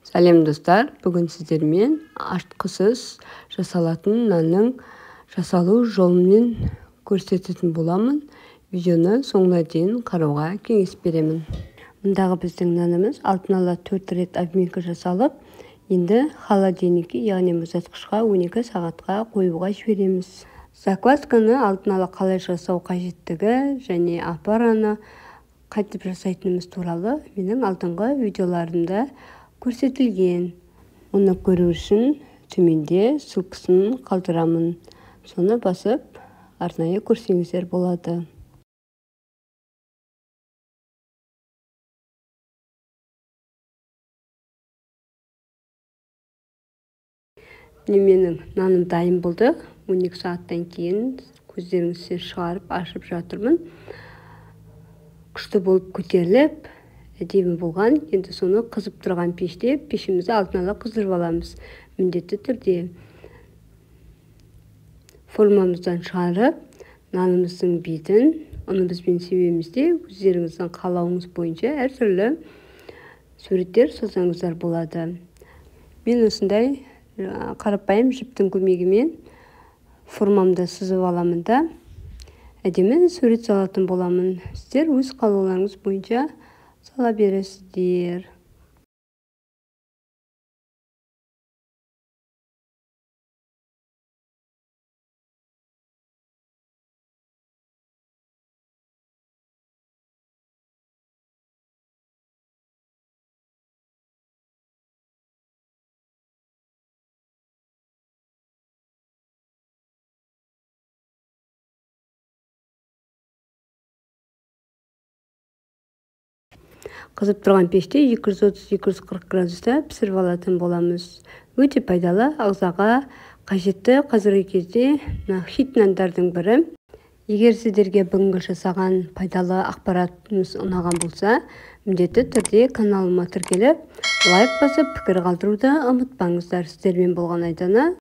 Сәлем достар, бүгін сіздермен артқысыз жасалатын нанның жасалу жолымен көрсететін боламын. Видеоны соңына дейін қарауға кеңес беремін. Мұндағы біздің нанымыз алтын ала 4 рет обменка жасалып, енді холодильникке, яғни мұздатқышқа 12 сағатқа қоюға жібереміз. Заквасканы алтын ала қалай жасау қажеттігі және апараны қайтып жасайтынымыз туралы менің алдыңғы видеоларымда көрсетілген. Оны көру үшін төменде ссылкасын қалдырамын. Соны басып арнайы көрсеңіздер болады. Менің наным дайын болды. 12 сағаттан кейін көздеріңізден шығарып ашып жатырмын. Күшті болып көтеріліп, әдемі болған. Енді соны қызып тұрған пеште пешімізді алтын ала қыздырып аламыз. Міндетті түрде формамыздан шығарып, нанымыздың бетін оны бізбен себемізде өздеріңіздің қалауыңыз бойынша әртүрлі суреттер салсаңыздар болады. Мен осындай қарапайым жіптің көмегімен формамды сызып аламын да әдемі сурет салатын боламын. Сіздер өз қалауларыңыз бойынша сала бересіздер. Қызып тұрған пеште 230-240 градуста пісіріп алатын боламыз. Өте пайдалы, ағзаға қажетті қазіргі кезде хит нандардың бірі. Егер сіздерге бүгінгі жасаған пайдалы ақпаратымыз ұнаған болса, міндетті түрде каналыма тіркеліп, лайк басып, пікір қалдыруды ұмытпаңыздар. Сіздермен болған Айдана.